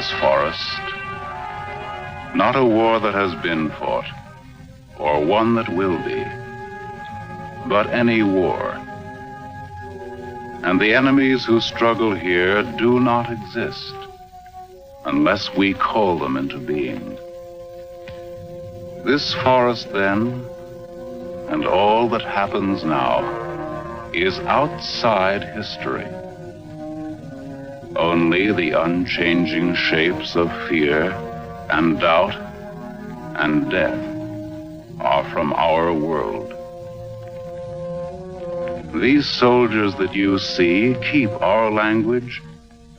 this forest, not a war that has been fought, or one that will be, but any war. And the enemies who struggle here do not exist unless we call them into being. This forest, then, and all that happens now, is outside history. Only the unchanging shapes of fear and doubt and death are from our world. These soldiers that you see keep our language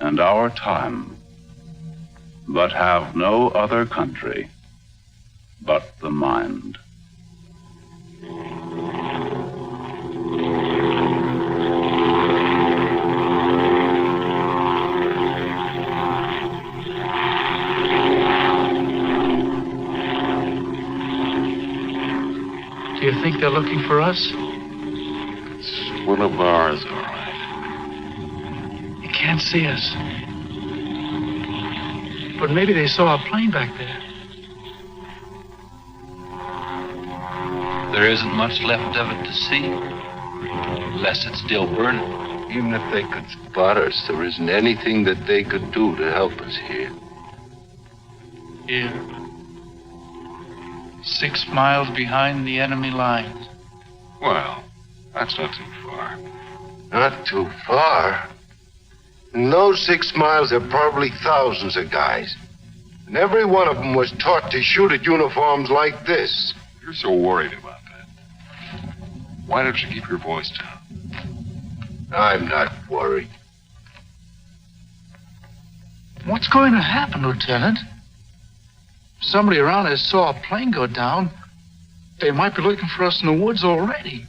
and our time, but have no other country but the mind. Do you think they're looking for us? It's one of ours, all right. They can't see us. But maybe they saw a plane back there. There isn't much left of it to see, unless it's still burning. Even if they could spot us, there isn't anything that they could do to help us here. Here. 6 miles behind the enemy lines. Well, that's not too far. Not too far. In those 6 miles, there are probably thousands of guys. And every one of them was taught to shoot at uniforms like this. You're so worried about that. Why don't you keep your voice down? I'm not worried. What's going to happen, Lieutenant? Somebody around us saw a plane go down. They might be looking for us in the woods already.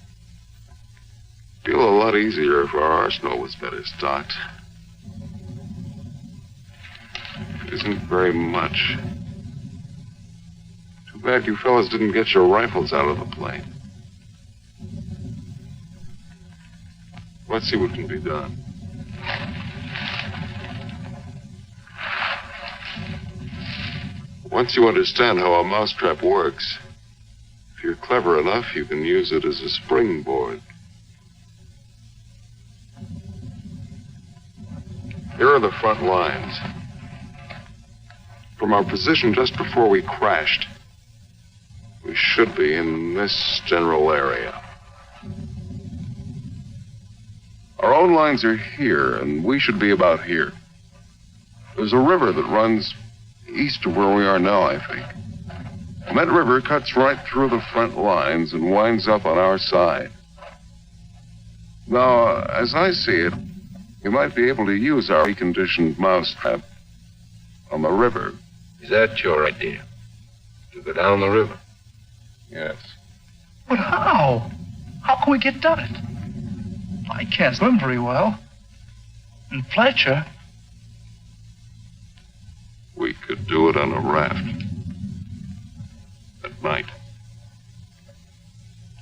Feel a lot easier if our arsenal was better stocked. It isn't very much. Too bad you fellas didn't get your rifles out of the plane. Let's see what can be done. Once you understand how a mousetrap works, if you're clever enough, you can use it as a springboard. Here are the front lines. From our position just before we crashed, we should be in this general area. Our own lines are here, and we should be about here. There's a river that runs east of where we are now, I think. And that river cuts right through the front lines and winds up on our side. Now, as I see it, we might be able to use our reconditioned mousetrap on the river. Is that your idea? To go down the river? Yes. But how? How can we get done it? I can't swim very well. And Fletcher... We could do it on a raft. At night.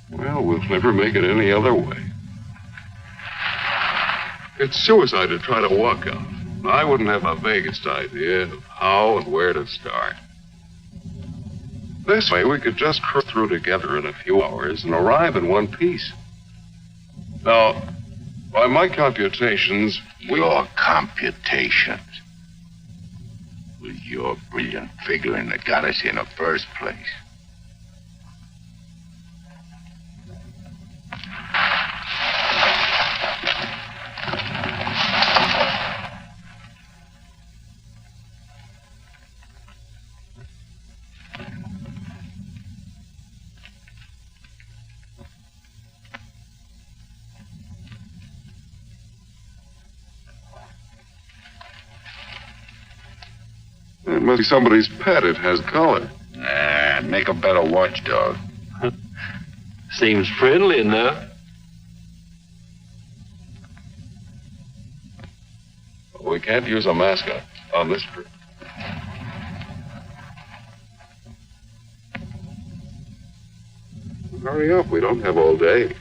Well, we'll never make it any other way. It's suicide to try to walk out. I wouldn't have the vaguest idea of how and where to start. This way, we could just cruise through together in a few hours and arrive in one piece. Now, by my computations, Your computations? With your brilliant figuring that got us here in the first place. It must be somebody's pet. It has color. Make a better watchdog. Seems friendly enough. We can't use a mascot on this trip. Hurry up. We don't have all day.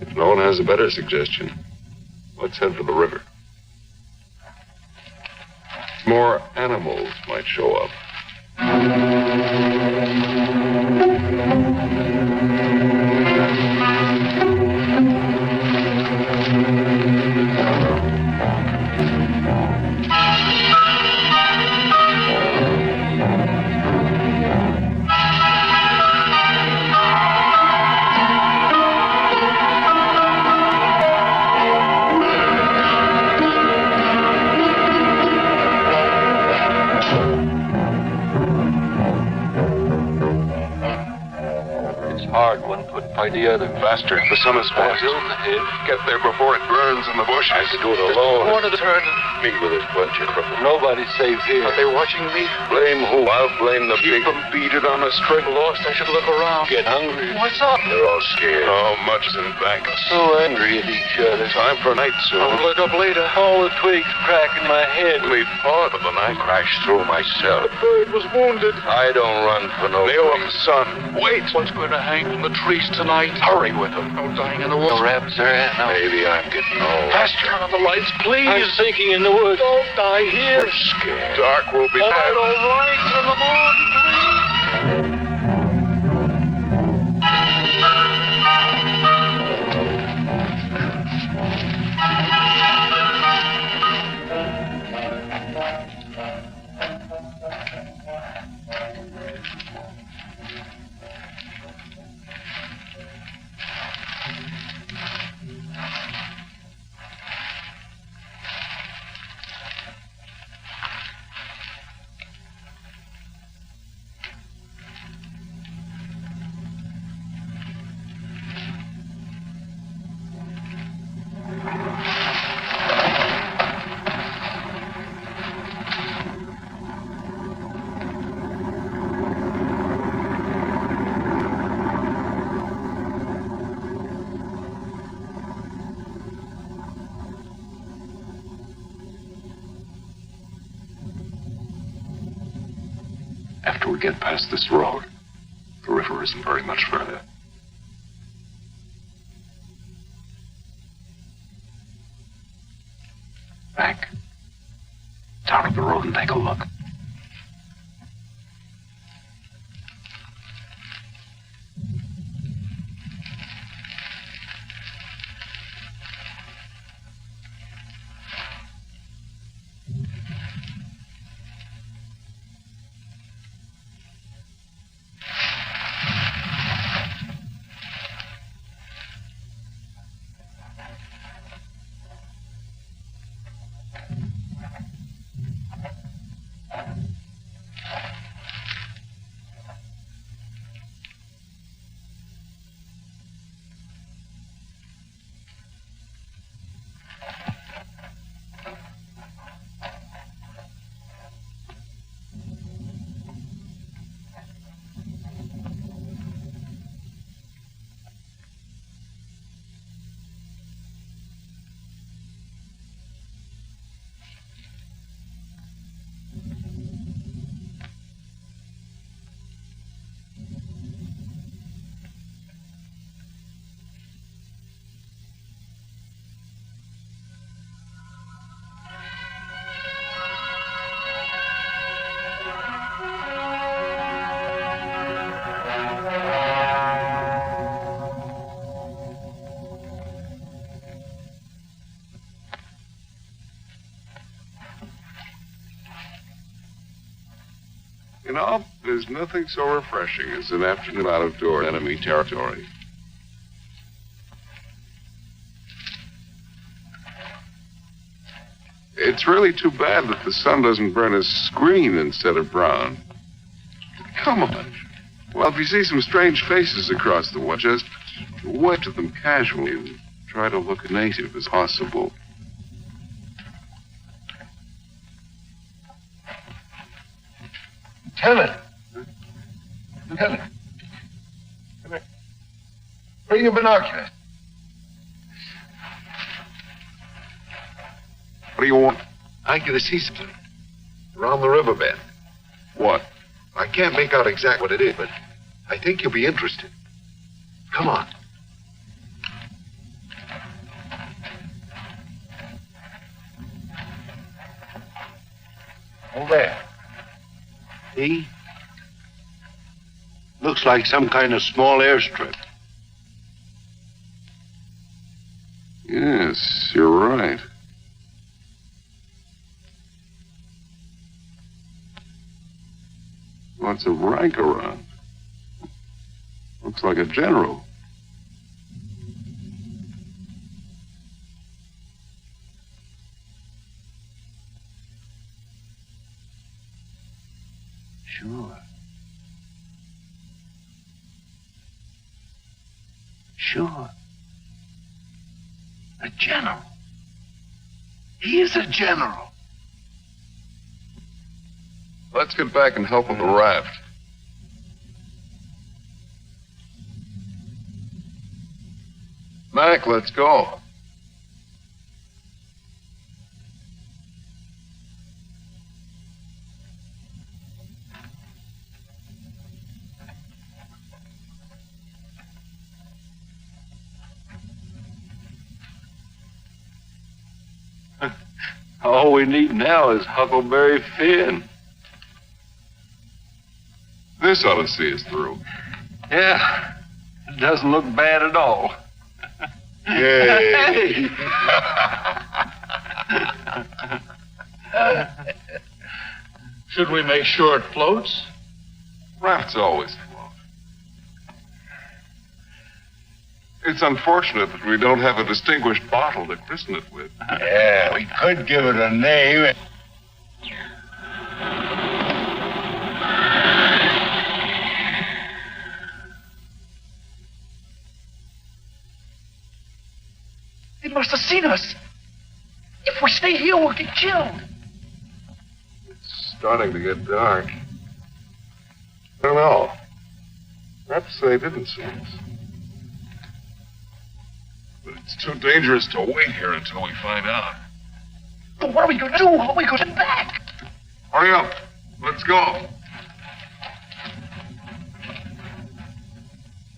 If no one has a better suggestion, let's head for the river. More animals might show up. By the other. Faster. The sun is fast. In the head. Get there before it burns in the bushes. I could do it alone. One of the turn. Me with this bunch of cripples. Nobody's safe here. Are they watching me? Blame who? I'll blame the Keep big... them beaded on a string. Lost, I should look around. Get hungry. What's up? They're all scared. Oh, much is in bank. So angry at each other. Time for night soon. I'll look up later. All the twigs crack in my head. Leave part of the night. Crashed through myself. The bird was wounded. I don't run for no... Leo of the sun. Wait. What's going to hang from the trees tonight? Hurry with them. No dying in the woods. No rabbits there, no. Maybe I'm getting old. Faster. Turn on the lights, please. I'm sinking in the woods. Don't die here. Scared. Dark will be All bad. right. Turn them on, please. After we get past this road, the river isn't very much further. Back. Down at the road and take a look. You know, there's nothing so refreshing as an afternoon out of door in enemy territory. It's really too bad that the sun doesn't burn us green instead of brown. Come on. Well, if you see some strange faces across the way, just wave to them casually and try to look native as possible. Lieutenant. Lieutenant. Come here. Bring your binoculars. What do you want? I get to see something. Around the riverbed. What? I can't make out exactly what it is, but I think you'll be interested. Come on. Over there. See? Looks like some kind of small airstrip. Yes, you're right. Lots of rank around. Looks like a general. Sure. Sure. A general. He is a general. Let's get back and help with the raft. Mac, let's go. All we need now is Huckleberry Finn. This ought to see us through. Yeah, it doesn't look bad at all. Yay! Should we make sure it floats? Rafts always float. It's unfortunate that we don't have a distinguished bottle to christen it with. Yeah, we could give it a name. They must have seen us. If we stay here, we'll get killed. It's starting to get dark. I don't know. Perhaps they didn't see us. But it's too dangerous to wait here until we find out. But what are we going to do? How are we going to get back? Hurry up. Let's go.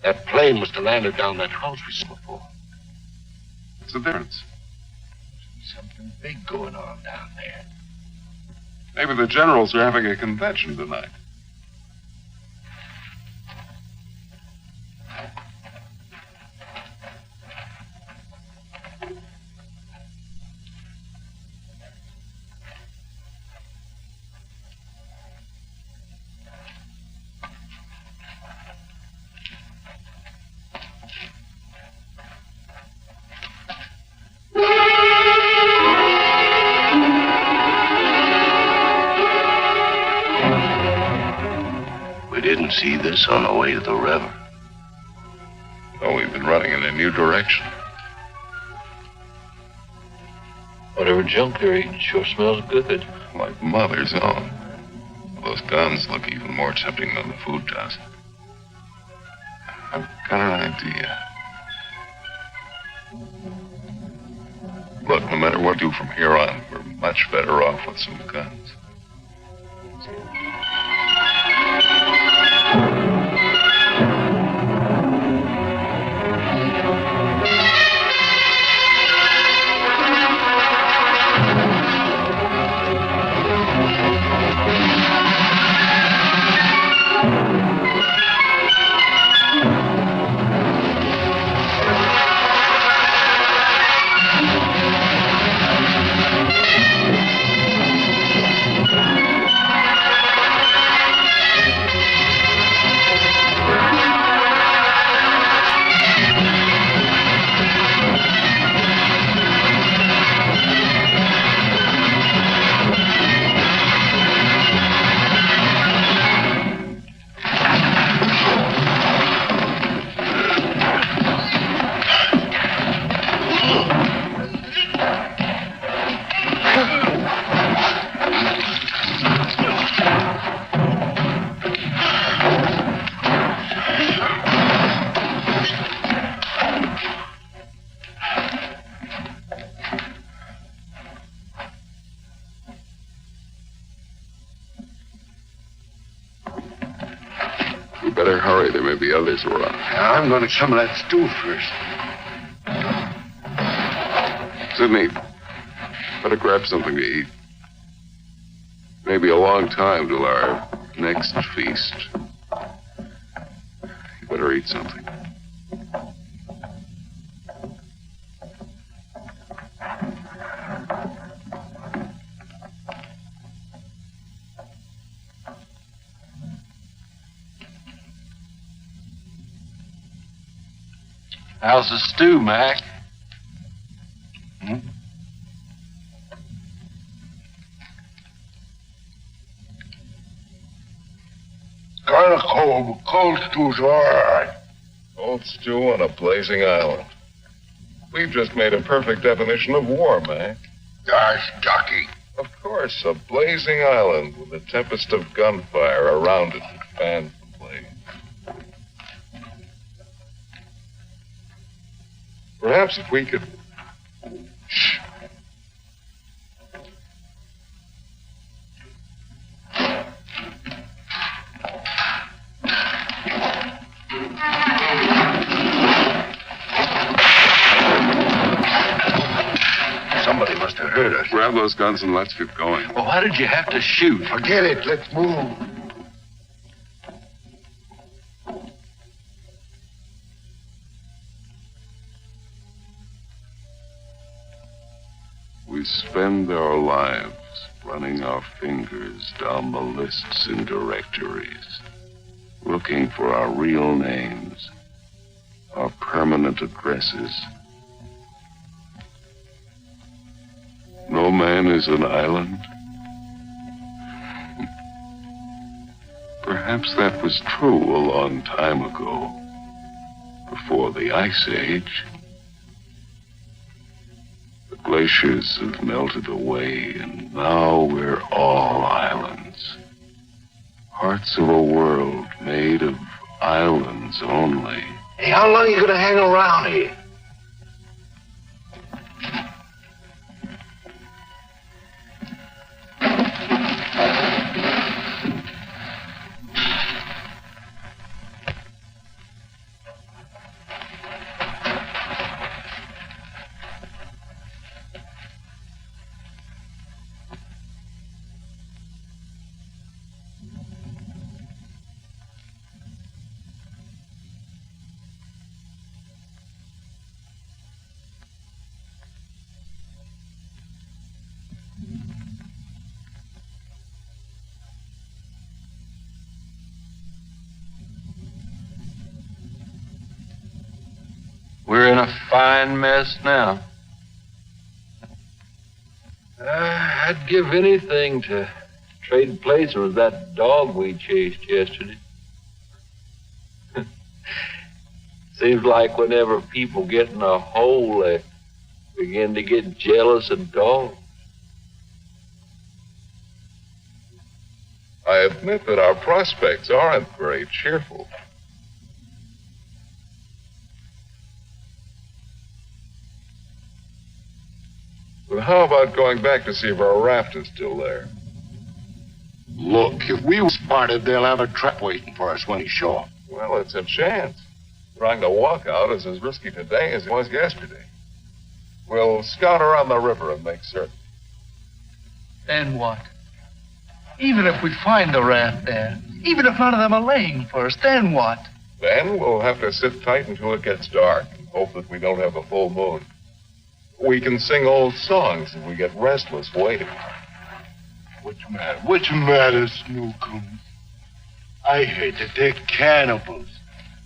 That plane must have landed down that house we saw before. What's the difference? Something big going on down there. Maybe the generals are having a convention tonight. See this on the way to the river. Oh, we've been running in a new direction. Whatever junk they're eating sure smells good. Like Mother's own. Those guns look even more tempting than the food does. I've got an idea. Look, no matter what we do from here on, we're much better off with some guns. Better hurry. There may be others around. I'm going to some of that stew first. Sidney, better grab something to eat. Maybe a long time till our next feast. You better eat something. How's the stew, Mac? Kind of cold. Cold stew's all right. Cold stew on a blazing island. We've just made a perfect definition of war, Mac. Gosh, Ducky. Of course, a blazing island with a tempest of gunfire around it that fans the blaze. Perhaps if we could... Shh. Somebody must have heard us. Grab those guns and let's get going. Well, why did you have to shoot? Forget it. Let's move. We spend our lives running our fingers down the lists and directories, looking for our real names, our permanent addresses. No man is an island. Perhaps that was true a long time ago, before the Ice Age. The glaciers have melted away, and now we're all islands. Parts of a world made of islands only. Hey, how long are you going to hang around here? We're in a fine mess now. I'd give anything to trade places with that dog we chased yesterday. Seems like whenever people get in a hole, they begin to get jealous of dogs. I admit that our prospects aren't very cheerful. But how about going back to see if our raft is still there? Look, if we were spotted, they'll have a trap waiting for us when we show up. Well, it's a chance. Trying to walk out is as risky today as it was yesterday. We'll scout around the river and make certain. Then what? Even if we find the raft there, even if none of them are laying for us, then what? Then we'll have to sit tight until it gets dark and hope that we don't have a full moon. We can sing old songs if we get restless waiting. What's the matter? What's the matter, Snookums? I heard that they're cannibals.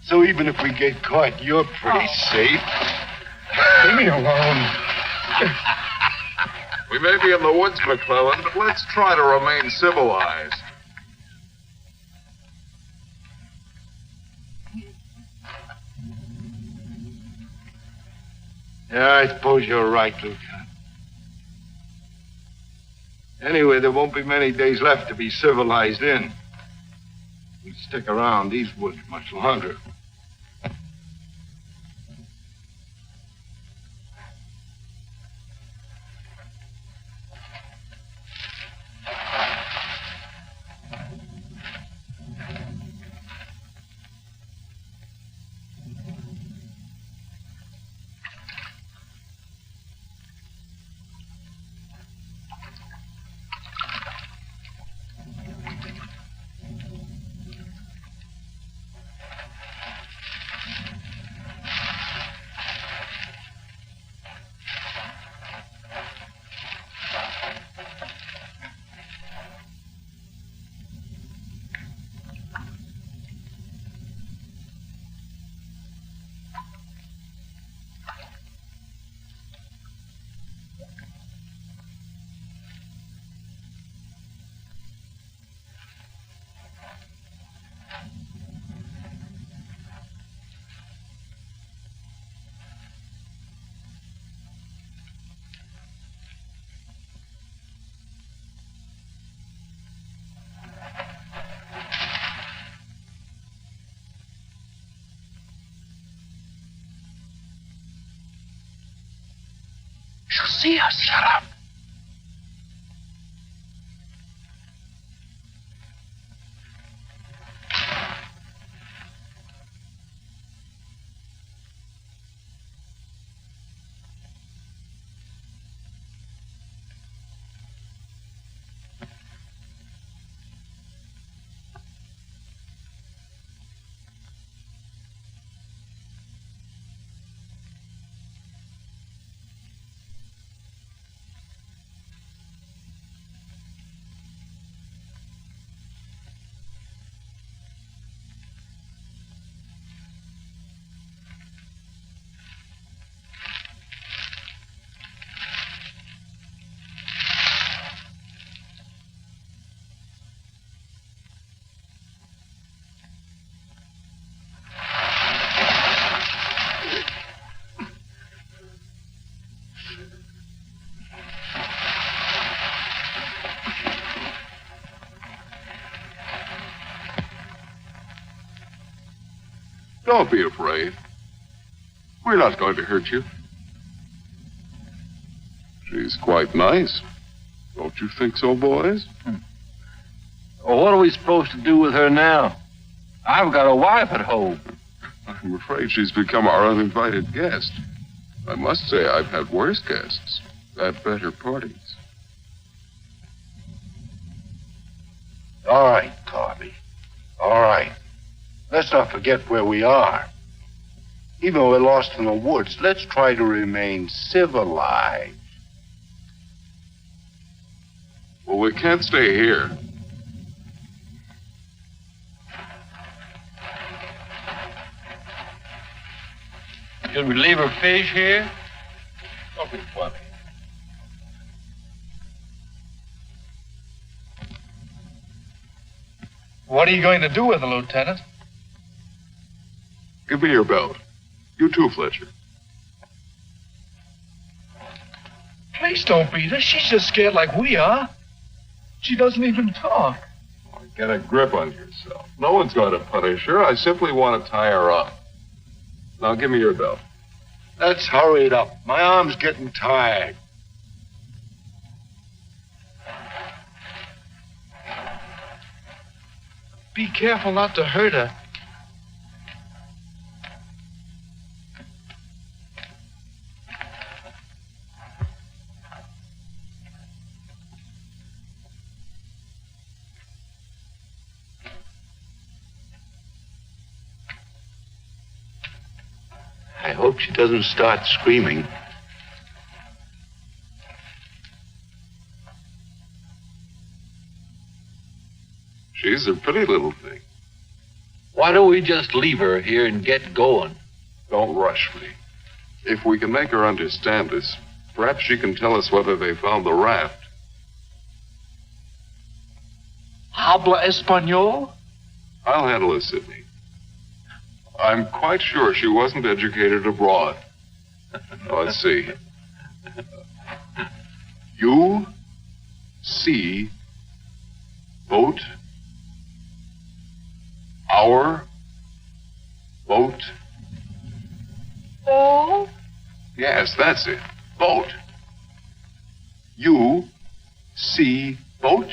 So even if we get caught, you're pretty safe. Leave me alone. We may be in the woods, McClellan, but let's try to remain civilized. Yeah, I suppose you're right, Lieutenant. Anyway, there won't be many days left to be civilized in. We stick around these woods much longer. see us. Shut up. Don't be afraid. We're not going to hurt you. She's quite nice. Don't you think so, boys? Well, what are we supposed to do with her now? I've got a wife at home. I'm afraid she's become our uninvited guest. I must say I've had worse guests at better parties. All right, Carby. All right. Let's not forget where we are. Even though we're lost in the woods, let's try to remain civilized. Well, we can't stay here. Should we leave her fish here? Don't be funny. What are you going to do with her, Lieutenant? Give me your belt. You too, Fletcher. Please don't beat her. She's just scared like we are. She doesn't even talk. Oh, get a grip on yourself. No one's going to punish her. I simply want to tie her up. Now, give me your belt. Let's hurry it up. My arm's getting tired. Be careful not to hurt her. I hope she doesn't start screaming. She's a pretty little thing. Why don't we just leave her here and get going? Don't rush me. If we can make her understand us, perhaps she can tell us whether they found the raft. Habla Espanol? I'll handle her, Sidney. I'm quite sure she wasn't educated abroad. Let's see. You see boat, our boat. Oh? Yes, that's it. Boat. You see boat.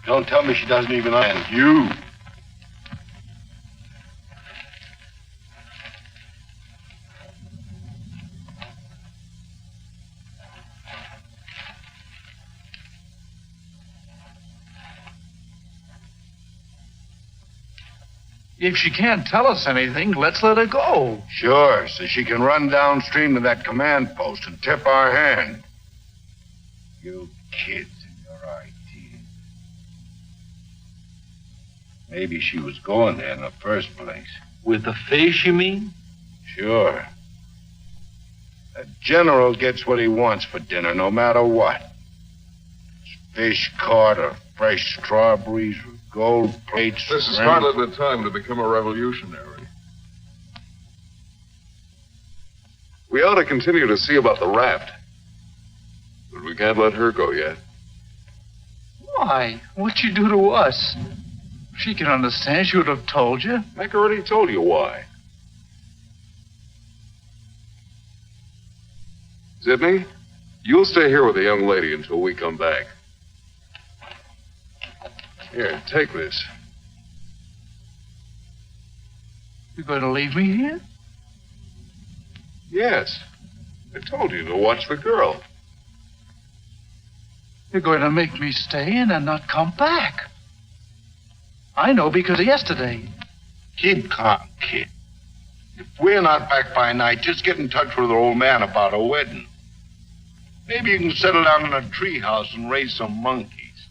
Don't tell me she doesn't even understand. You. If she can't tell us anything, let's let her go. Sure, so she can run downstream to that command post and tip our hand. You kids and your ideas. Maybe she was going there in the first place. With the fish, you mean? Sure. The general gets what he wants for dinner, no matter what. Fish caught or fresh strawberries with gold plates. This is hardly the time to become a revolutionary. We ought to continue to see about the raft. But we can't let her go yet. Why? What'd she do to us? She can understand. She would have told you. Mac already told you why. Sidney, you'll stay here with the young lady until we come back. Here, take this. You're going to leave me here? Yes. I told you to watch the girl. You're going to make me stay in and not come back. I know because of yesterday. Keep calm, kid. If we're not back by night, just get in touch with the old man about a wedding. Maybe you can settle down in a treehouse and raise some monkeys.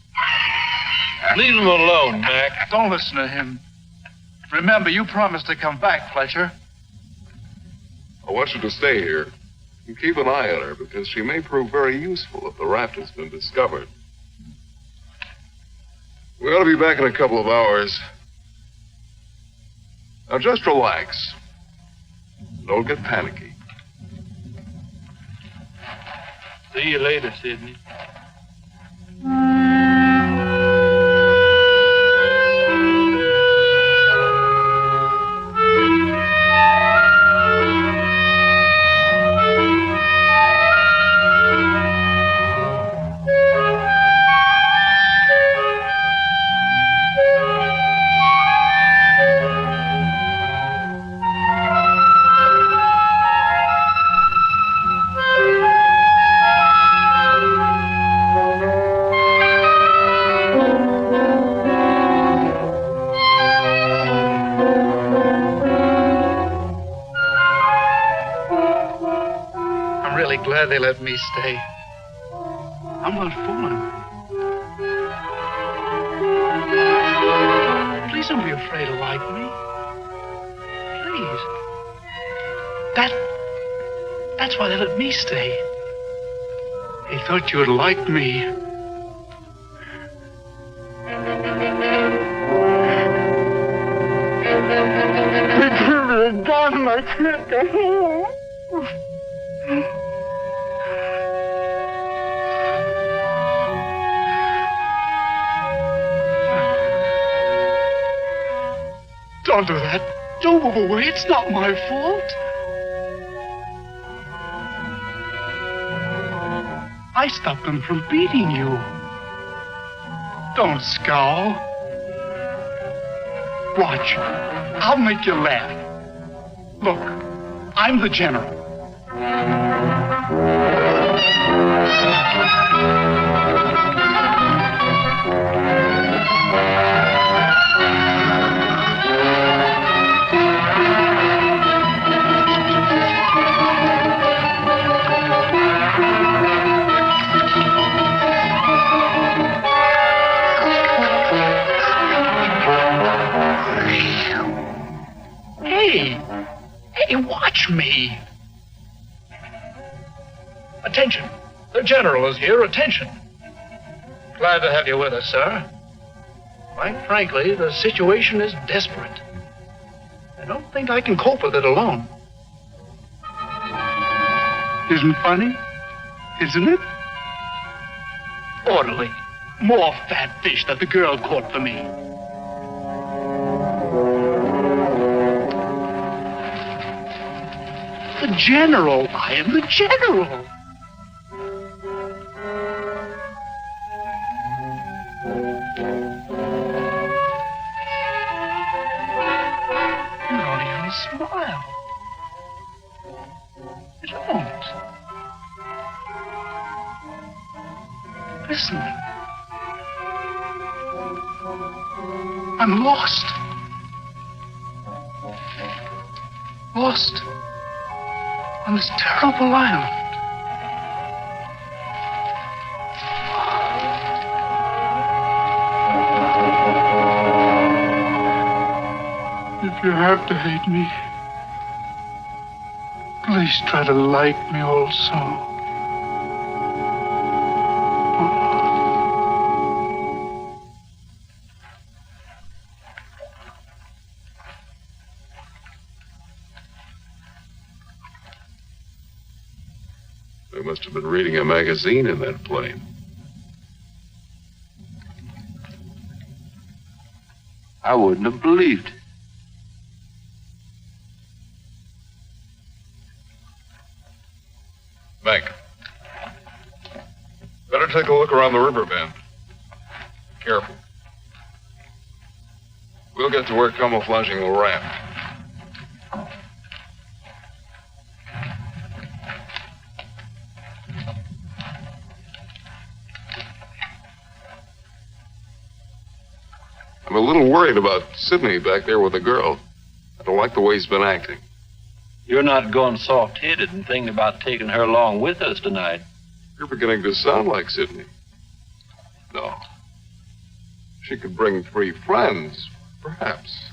Leave him alone, Mac. Don't listen to him. Remember, you promised to come back, Fletcher. I want you to stay here and keep an eye on her because she may prove very useful if the raft has been discovered. We ought to be back in a couple of hours. Now just relax. Don't get panicky. See you later, Sidney. Glad they let me stay. I'm not fooling. Please don't be afraid to like me. Please. That's why they let me stay. They thought you would like me. They killed the gun my sister. Don't do that. Don't move away. It's not my fault. I stopped them from beating you. Don't scowl. Watch. I'll make you laugh. Look, I'm the general. Hey, watch me. Attention. The general is here. Attention. Glad to have you with us, sir. Quite frankly, the situation is desperate. I don't think I can cope with it alone. Isn't funny? Isn't it? Orderly. More fat fish that the girl caught for me. The general. I am the general. You don't even smile. You don't. Listen. I'm lost. Lost. On this terrible island. If you have to hate me, please try to like me also. They must have been reading a magazine in that plane. I wouldn't have believed it. Mac, Better take a look around the river bend. Careful. We'll get to work camouflaging the raft. I'm a little worried about Sidney back there with the girl. I don't like the way he's been acting. You're not going soft-headed and thinking about taking her along with us tonight. You're beginning to sound like Sidney. No. She could bring 3 friends, perhaps.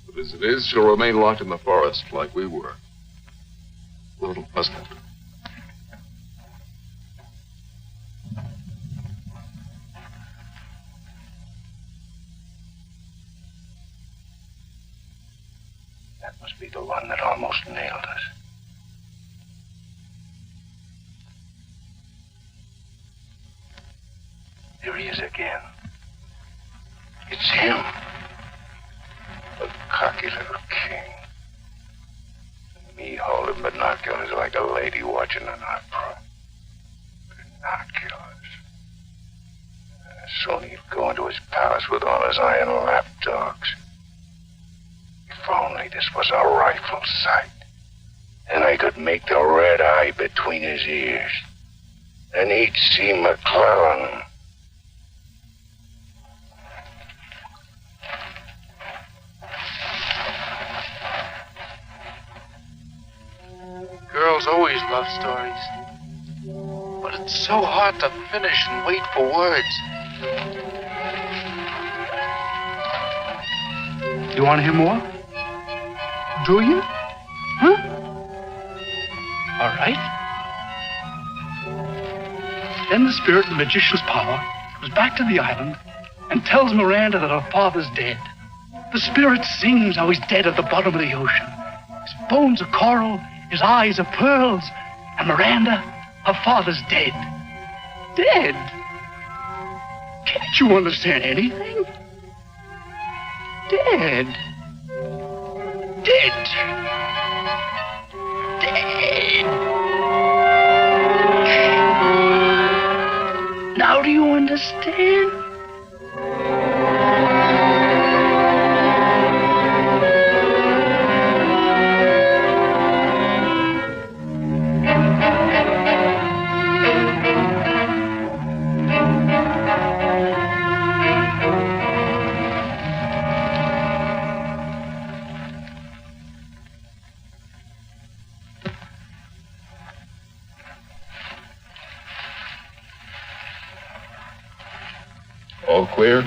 But as it is, she'll remain locked in the forest like we were. A little puzzled. That must be the one that almost nailed us. Here he is again. It's him. The cocky little king. And me holding binoculars like a lady watching an opera. Binoculars. Soon he'd go into his palace with all his iron lapdogs. If only this was a rifle sight. Then I could make the red eye between his ears. And he'd see McClellan. Girls always love stories. But it's so hard to finish and wait for words. You want to hear more? Do you? Huh? All right. Then the spirit of the magician's power goes back to the island and tells Miranda that her father's dead. The spirit sings how he's dead at the bottom of the ocean. His bones are coral, his eyes are pearls, and Miranda, her father's dead. Dead? Can't you understand anything? Dead. Dead. Dead. Now do you understand? All clear?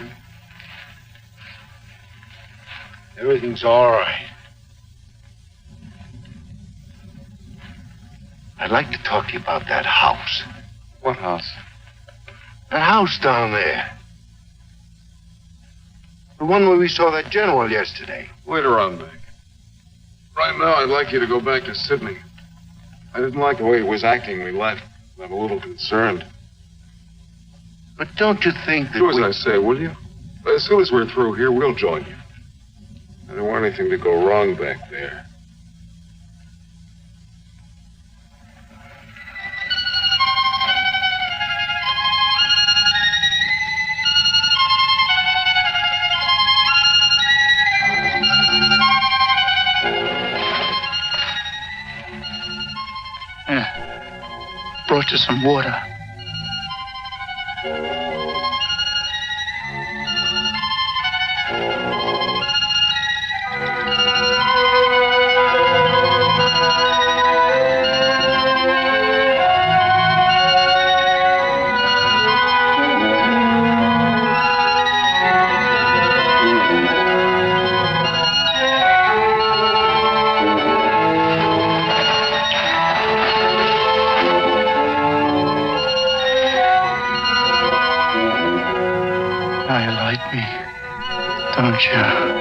Everything's all right. I'd like to talk to you about that house. What house? That house down there. The one where we saw that general yesterday. Later on, Mac. Right now, I'd like you to go back to Sydney. I didn't like the way he was acting when we left. I'm a little concerned. But don't you think that Do as I say, will you? As soon as we're through here, we'll join you. I don't want anything to go wrong back there. Brought you some water. Don't you?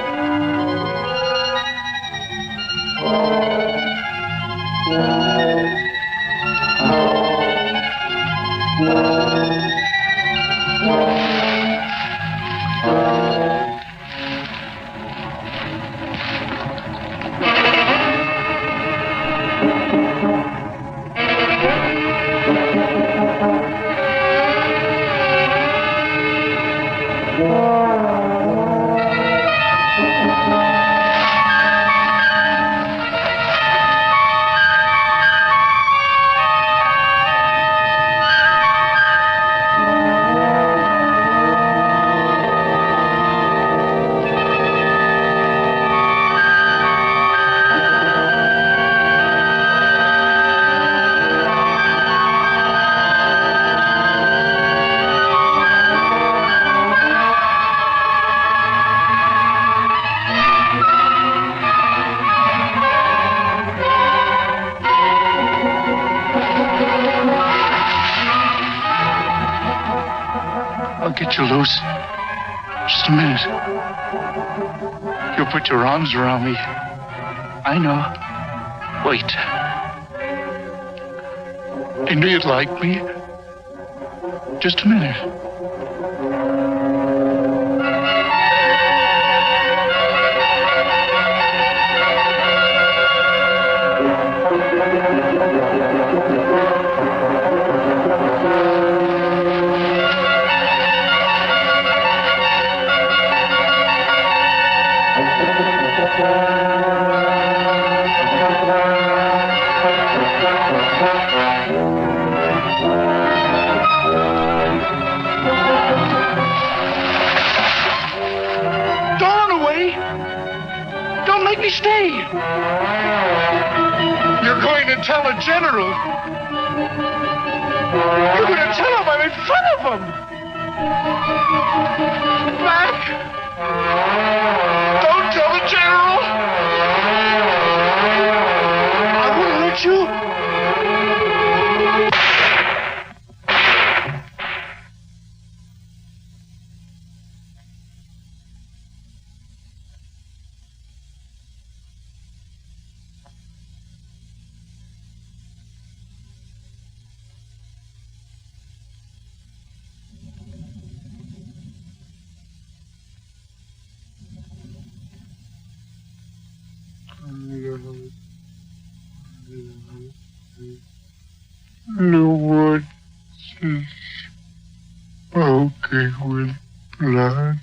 get you loose. Just a minute. You'll put your arms around me. I know. Wait. I knew you'd like me. Just a minute. Stay! You're going to tell a general. You're going to tell him I'm in front of him. Mac! Don't tell the general! I won't let you. The woods is smoky with blood.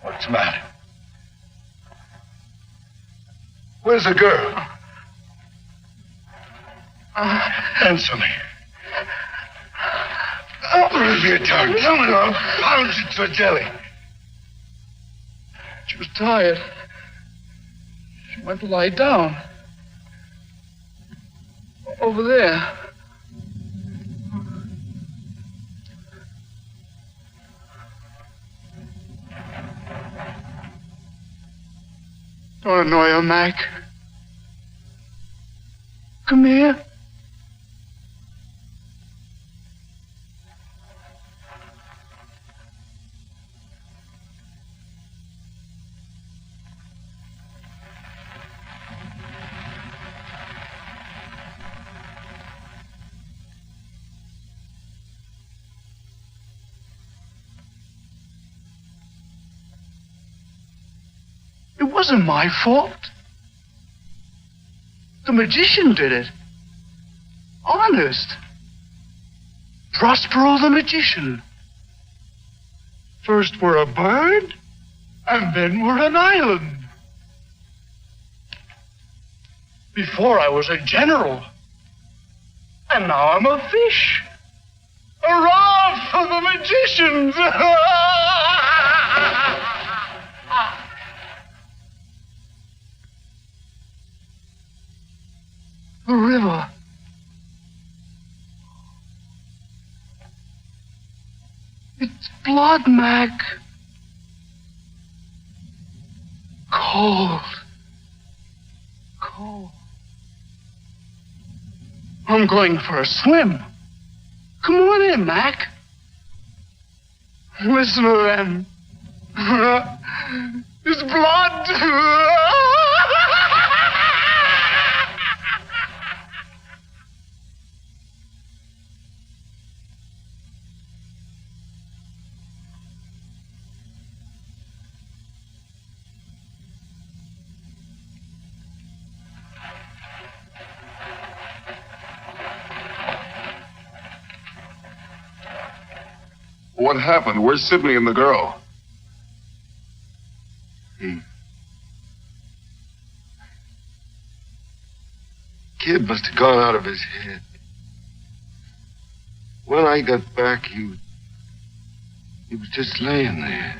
What's the matter? Where's the girl? Answer me. Where's your tongue? Tell me, I'll pound you to a jelly. She was tired. She went to lie down. Over there. Don't annoy her, Mac. Come here. It wasn't my fault. The magician did it. Honest. Prospero the magician. First we're a bird, and then we're an island. Before I was a general, and now I'm a fish. Hurrah for the magicians! The river. It's blood, Mac. Cold. Cold. I'm going for a swim. Come on in, Mac. Listen to them. It's blood. What happened? Where's Sidney and the girl? Kid must have gone out of his head. When I got back, he was just laying there.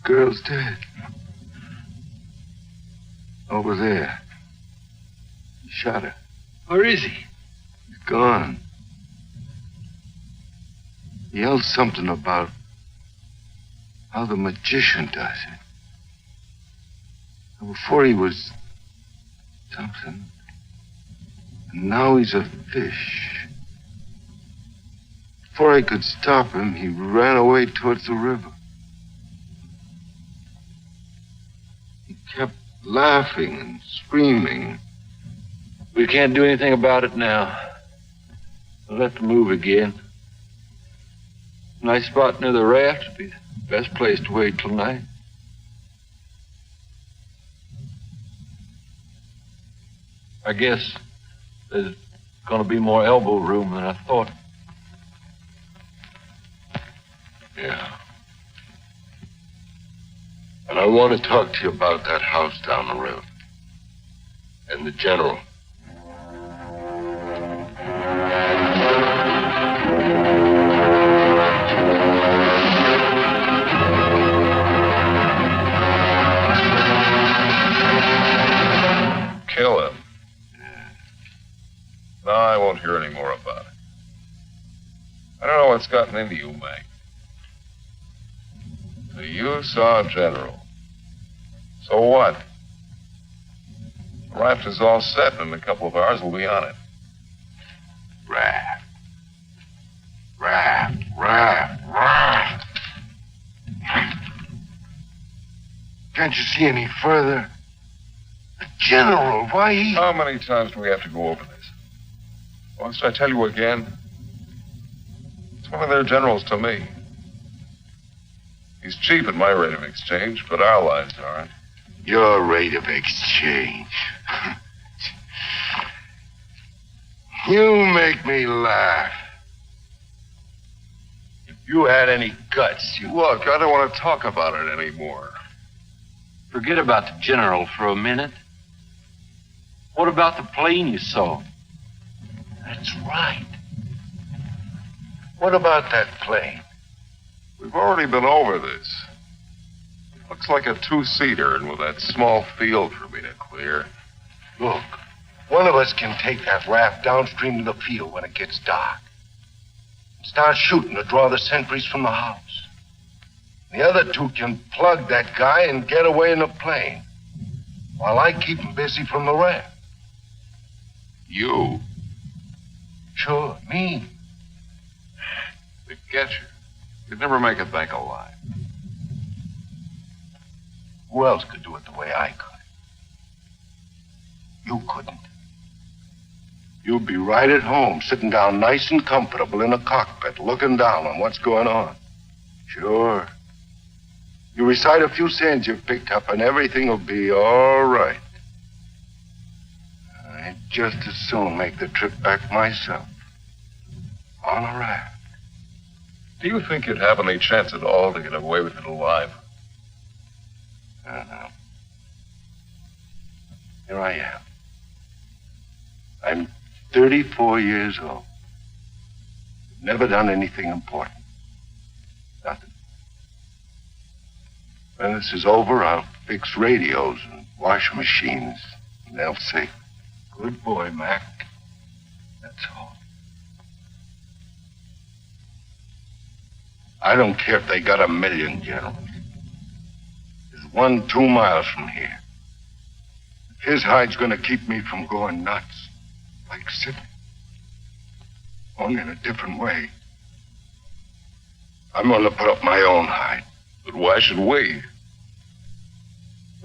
girl's dead. Over there. He shot her. Where is he? He's gone. He yelled something about how the magician does it. And before he was something, and now he's a fish. Before I could stop him, he ran away towards the river. He kept laughing and screaming. We can't do anything about it now. We'll have to move again. Nice spot near the raft would be the best place to wait till night. I guess there's going to be more elbow room than I thought. Yeah. And I want to talk to you about that house down the road. And the general. Kill him. No, I won't hear any more about it. I don't know what's gotten into you, Mac. So you saw General. So what? The raft is all set, and in a couple of hours we'll be on it. Raft. Raft. Raft. Raft. Can't you see any further? The general, why he... How many times do we have to go over this? Must I tell you again? It's one of their generals to me. He's cheap at my rate of exchange, but our lives aren't. Your rate of exchange. You make me laugh. If you had any guts, you... Look, I don't want to talk about it anymore. Forget about the general for a minute. What about the plane you saw? That's right. What about that plane? We've already been over this. Looks like a two-seater, and with that small field for me to clear. Look, one of us can take that raft downstream to the field when it gets dark. And start shooting to draw the sentries from the house. The other two can plug that guy and get away in the plane. While I keep him busy from the raft. You? Sure, me. To get you. You'd never make it back alive. Who else could do it the way I could? You couldn't. You'd be right at home, sitting down nice and comfortable in a cockpit, looking down on what's going on. Sure. You recite a few sayings you've picked up, and everything will be all right. I'd just as soon make the trip back myself. On a raft. Do you think you'd have any chance at all to get away with it alive? I don't know. Here I am. I'm 34 years old. Never done anything important. Nothing. When this is over, I'll fix radios and wash machines. And they'll say, good boy, Mac. That's all. I don't care if they got 1 million generals. There's one 2 miles from here. His hide's gonna keep me from going nuts. Like Sidney. Only in a different way. I'm gonna put up my own hide. But why should we?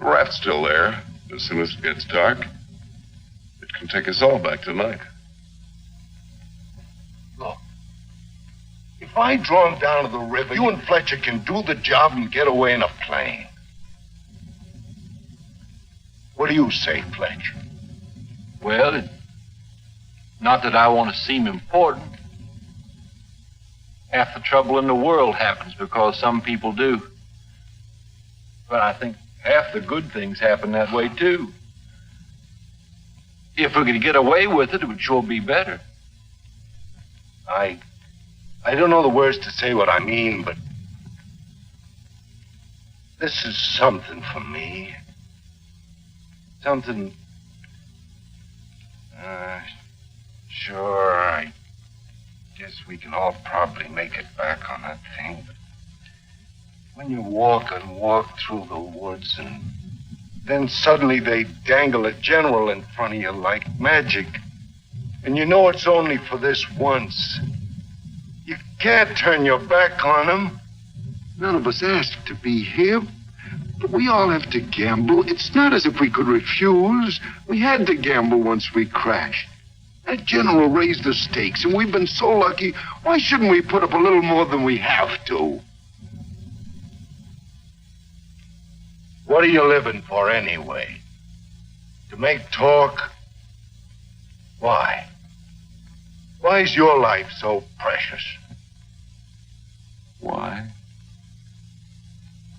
The raft's still there. As soon as it gets dark, it can take us all back tonight. Look. If I draw him down to the river, you and Fletcher can do the job and get away in a plane. What do you say, Fletcher? Well, not that I want to seem important. Half the trouble in the world happens because some people do. But I think half the good things happen that way, too. If we could get away with it, it would sure be better. I don't know the words to say what I mean, but This is something for me. Something... Sure, I guess we can all probably make it back on that thing. But when you walk through the woods and then suddenly they dangle a general in front of you like magic. And you know it's only for this once. You can't turn your back on him. None of us asked to be here, but we all have to gamble. It's not as if we could refuse. We had to gamble once we crashed. That general raised the stakes, and we've been so lucky. Why shouldn't we put up a little more than we have to? What are you living for anyway? To make talk? Why? Why is your life so precious? Why?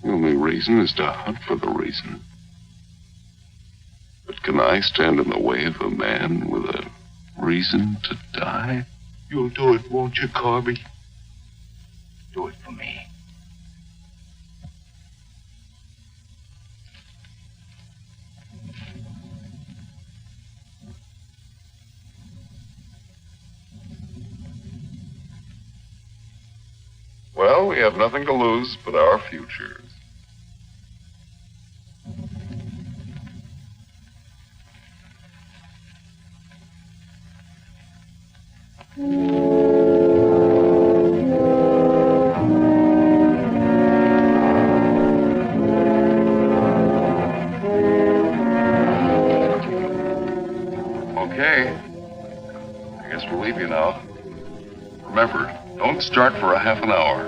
The only reason is to hunt for the reason. But can I stand in the way of a man with a reason to die? You'll do it, won't you, Corby? Do it for me. Well, we have nothing to lose but our futures. Okay. I guess we'll leave you now. Remember, don't start for a half an hour.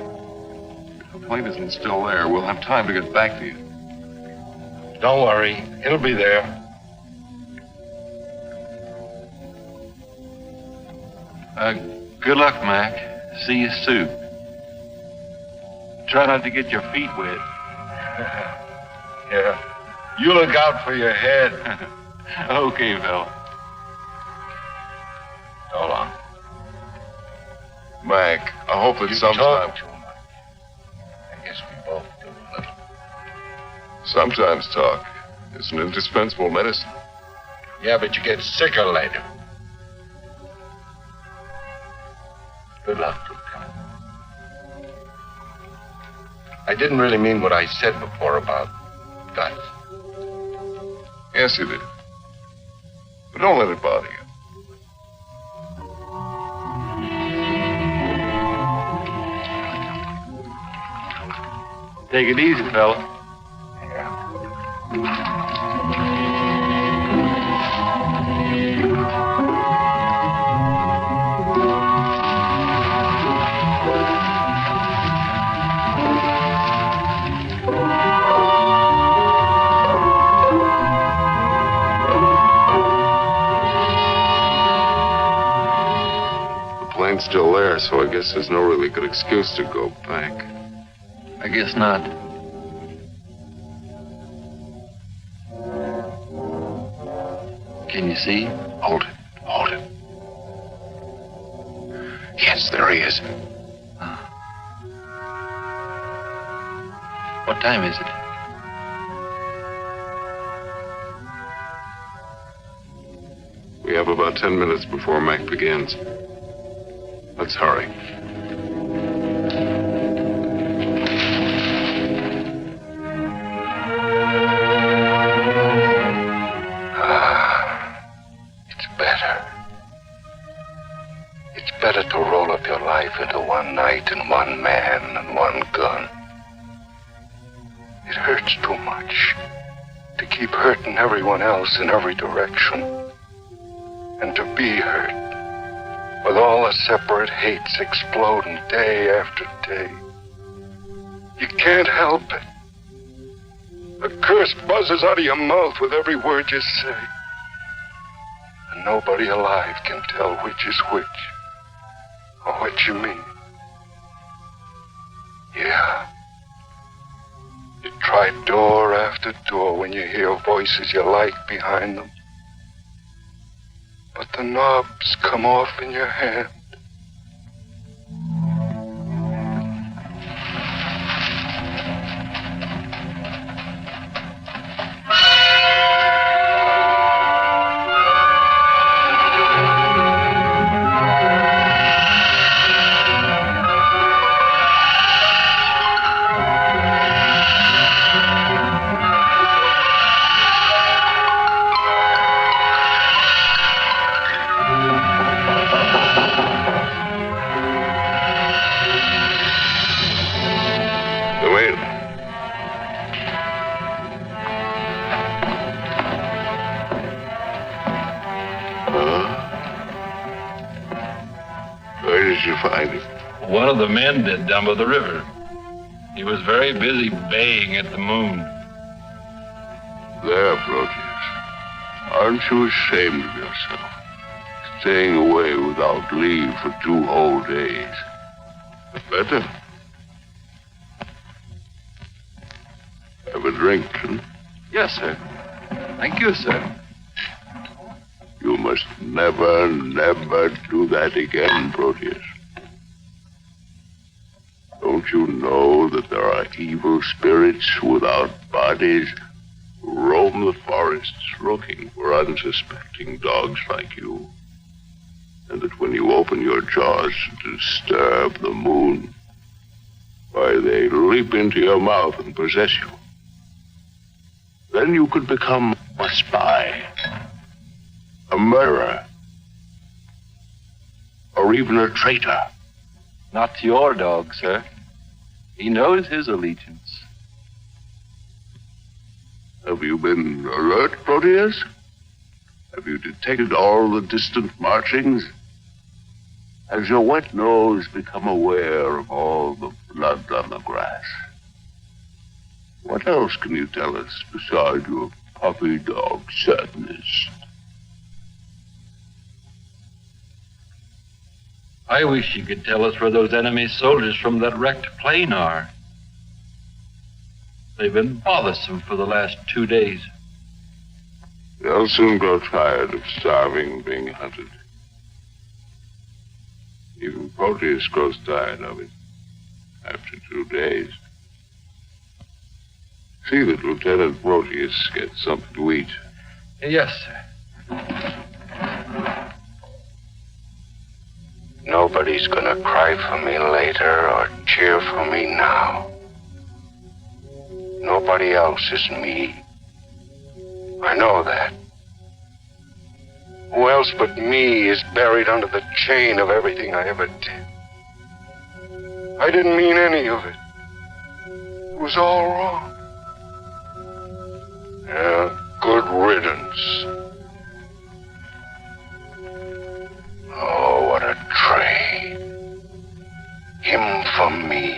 If the plane isn't still there, we'll have time to get back to you. Don't worry. It'll be there. Good luck, Mac. See you soon. Try not to get your feet wet. Yeah. You look out for your head. Okay, fella. So long. Mac, I hope that You sometime... talk too much. I guess we both do a little. Sometimes talk is an indispensable medicine. Yeah, but you get sicker later. Good luck, Lieutenant. I didn't really mean what I said before about guts. Yes, you did. But don't let it bother you. Take it easy, fella. The plane's still there, so I guess there's no really good excuse to go back. I guess not. Can you see? Hold it. Hold it. Yes, there he is. What time is it? We have about 10 minutes before Mac begins. Let's hurry. Better to roll up your life into one night and one man and one gun. It hurts too much to keep hurting everyone else in every direction. And to be hurt with all the separate hates exploding day after day. You can't help it. A curse buzzes out of your mouth with every word you say. And nobody alive can tell which is which. Or what you mean. Yeah. You try door after door when you hear voices you like behind them. But the knobs come off in your hand. did you find him? One of the men did down by the river. He was very busy baying at the moon. There, Proteus. Aren't you ashamed of yourself? Staying away without leave for 2 whole days. Better. Have a drink, huh? Yes, sir. Thank you, sir. You must never, never do that again, Proteus. Don't you know that there are evil spirits without bodies who roam the forests looking for unsuspecting dogs like you? And that when you open your jaws to disturb the moon, why, they leap into your mouth and possess you. Then you could become a spy, a murderer, or even a traitor. Not to your dog, sir. He knows his allegiance. Have you been alert, Proteus? Have you detected all the distant marchings? Has your wet nose become aware of all the blood on the grass? What else can you tell us besides your puppy dog sadness? I wish you could tell us where those enemy soldiers from that wrecked plane are. They've been bothersome for the last 2 days. They'll soon grow tired of starving and being hunted. Even Proteus grows tired of it after 2 days. See that Lieutenant Proteus gets something to eat. Yes, sir. Nobody's gonna cry for me later or cheer for me now. Nobody else is me. I know that. Who else but me is buried under the chain of everything I ever did? I didn't mean any of it. It was all wrong. Yeah, good riddance. Oh, what a trade. Him for me.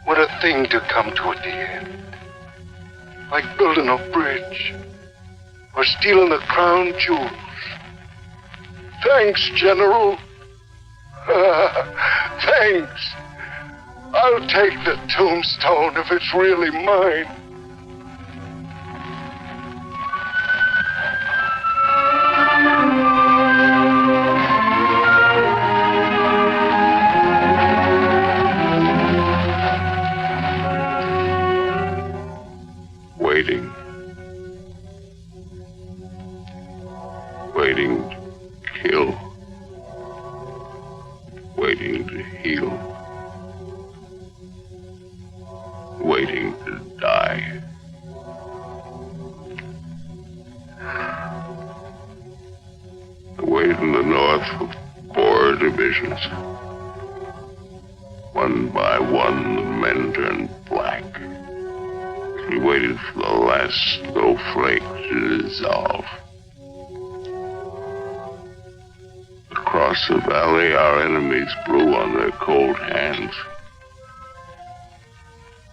What a thing to come to at the end. Like building a bridge. Or stealing the crown jewels. Thanks, General. Thanks. I'll take the tombstone if it's really mine. Waiting. Waiting to kill. Waiting to heal. Waiting to die. I waited in the north for 4 divisions. One by one, the men turned black. We waited for the last snowflake to dissolve. Across the valley, our enemies blew on their cold hands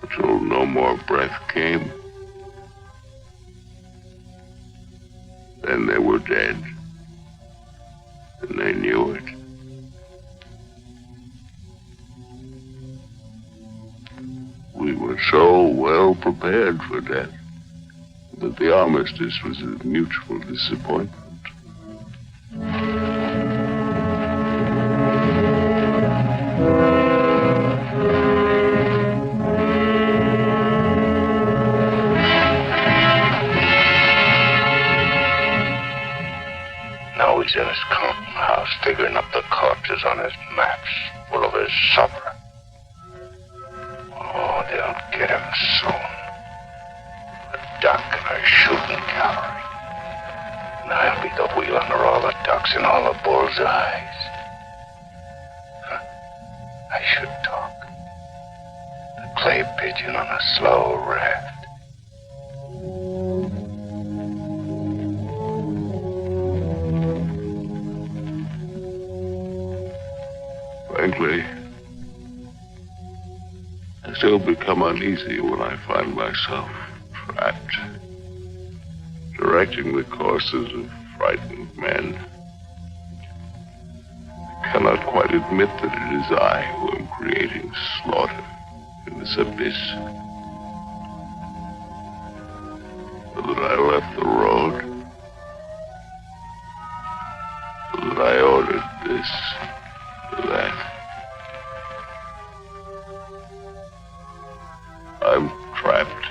until no more breath came. Then they were dead, and they knew it. We were so well prepared for death that the armistice was a mutual disappointment. Now he's in his counting house, figuring up the corpses on his maps, full of his supper. Oh, they'll get him soon. A duck and a shooting gallery. And I'll be the wheel under all the ducks and all the bulls' eyes. I should talk. The clay pigeon on a slow raft. frankly, I still become uneasy when I find myself trapped, directing the courses of frightened men. I cannot quite admit that it is I who am creating slaughter in this abyss. So that I left the road. So that I ordered this, that. I'm trapped.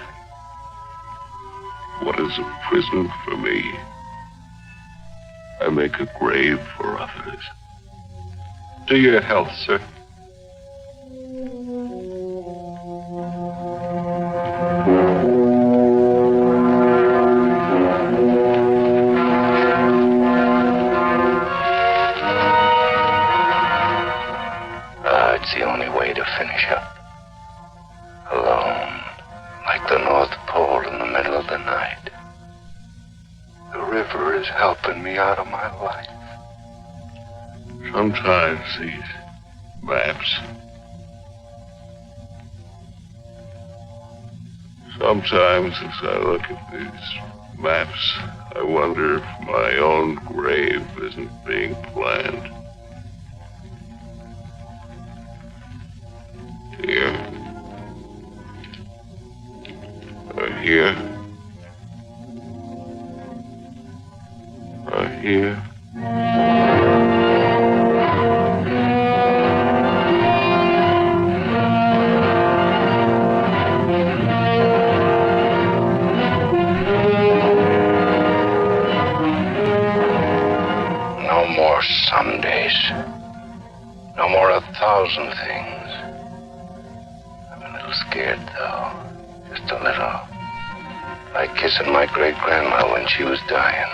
What is a prison for me? I make a grave for others. To your health, sir. It's the only way to finish up. Alone, like the North Pole in the middle of the night. The river is helping me out of my life. Sometimes these maps. Sometimes as I look at these maps, I wonder if my own grave isn't being planned. Here. Or here. Or here. No more somedays. No more 1,000 things. I'm a little scared, though. Just a little. Like kissing my great-grandma when she was dying.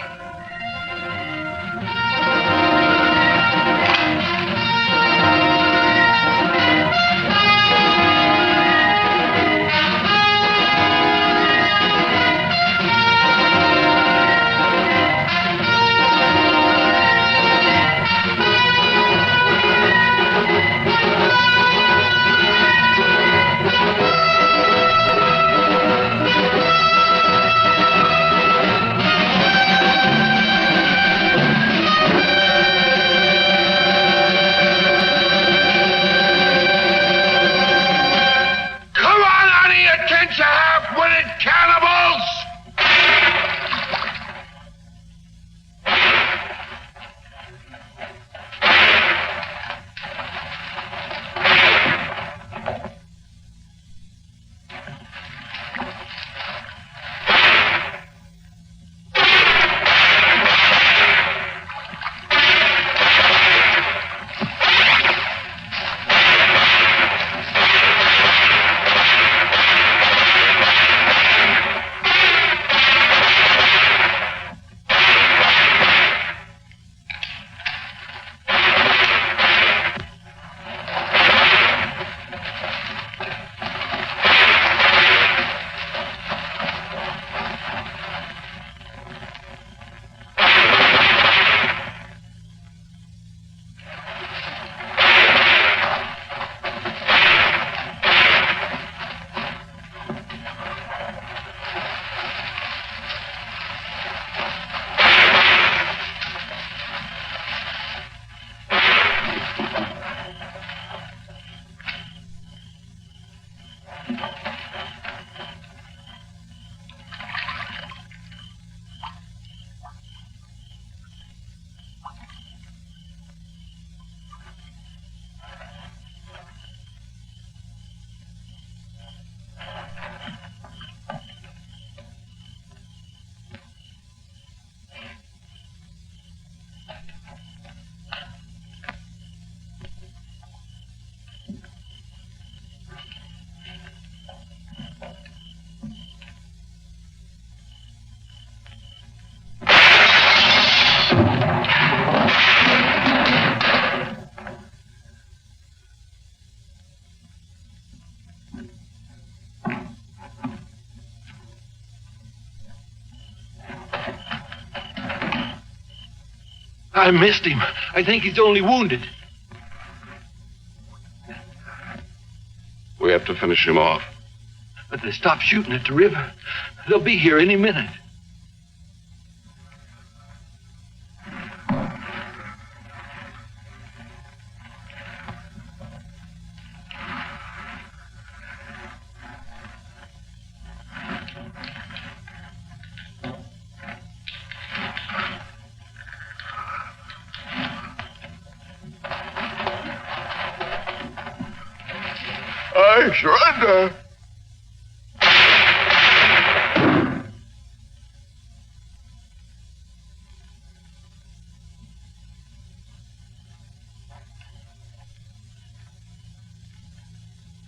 I missed him. I think he's only wounded. We have to finish him off. But they stopped shooting at the river. They'll be here any minute. I surrender.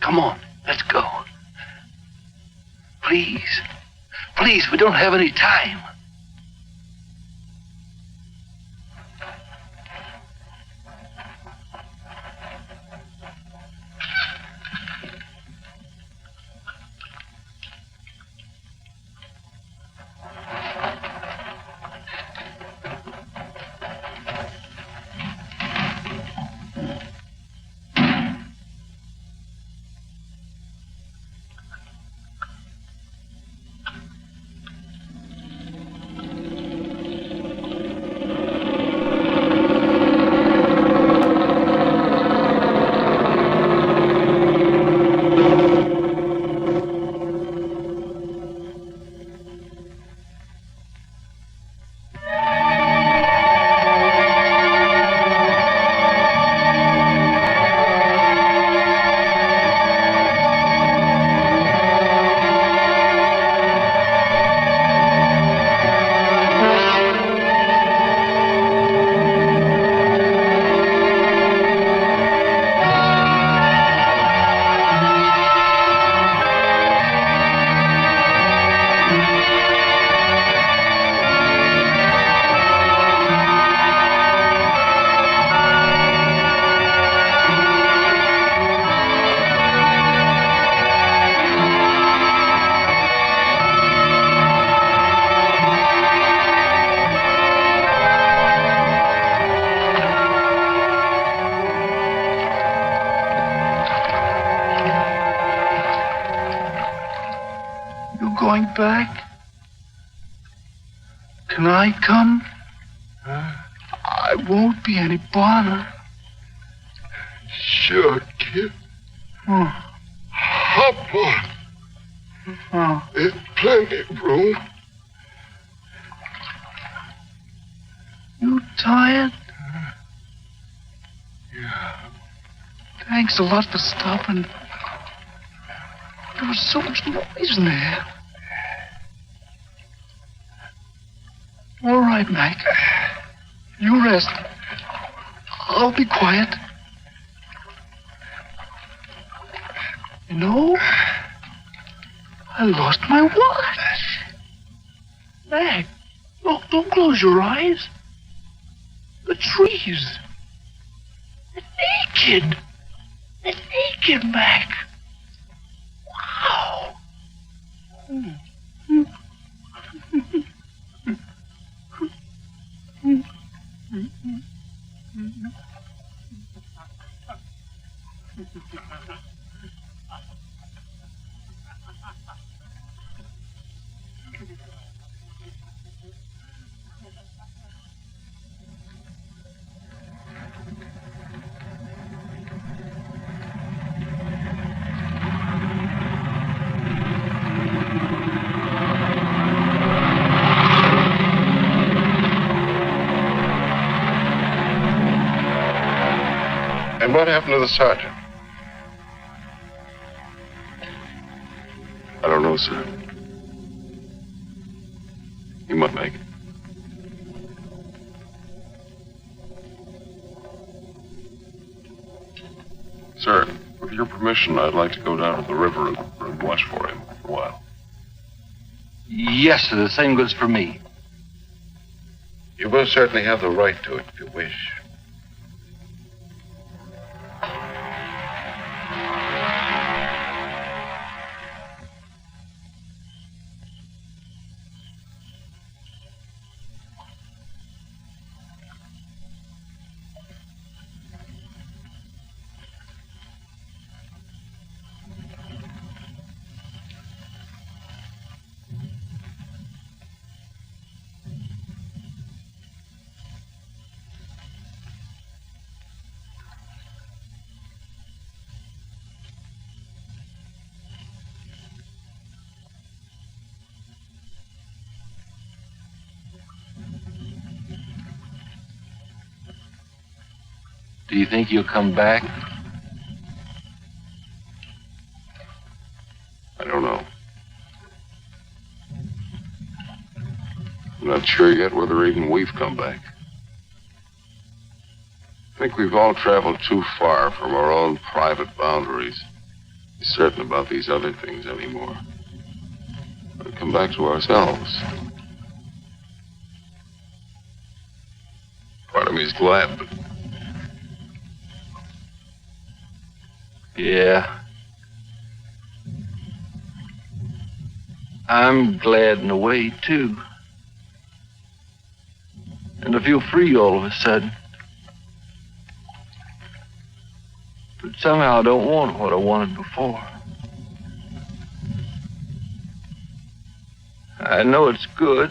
Come on, let's go. Please. Please, we don't have any time. Going back? Can I come? I won't be any bother. Sure, kid. Hop on. There's plenty of room. You tired? Yeah. Thanks a lot for stopping. There was so much noise in there. All right, Mac. You rest. I'll be quiet. You know, I lost my watch. Mac, look, don't close your eyes. The trees. They're naked. They're naked, Mac. Wow. And what happened to the sergeant? I don't know, sir. He might make it. Sir, with your permission, I'd like to go down to the river and watch for him for a while. Yes, sir. The same goes for me. You will certainly have the right to it if you wish. Do you think you'll come back? I don't know. I'm not sure yet whether even we've come back. I think we've all traveled too far from our own private boundaries to be certain about these other things anymore. We'll come back to ourselves. Part of me's glad, but... Yeah. I'm glad in a way, too. And I feel free all of a sudden. But somehow I don't want what I wanted before. I know it's good.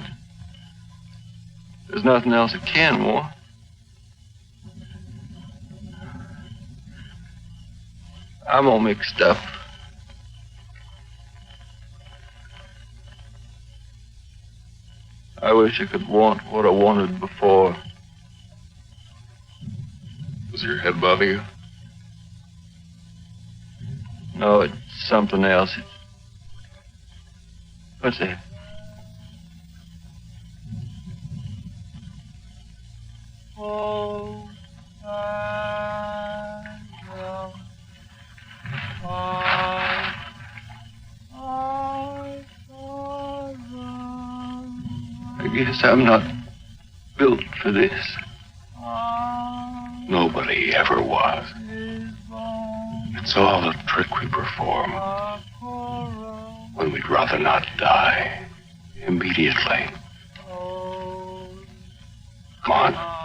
There's nothing else I can want. I'm all mixed up. I wish I could want what I wanted before. Does your head bother you? No, it's something else. What's that? Oh, I guess I'm not built for this. Nobody ever was. It's all a trick we perform when we'd rather not die immediately. Come on.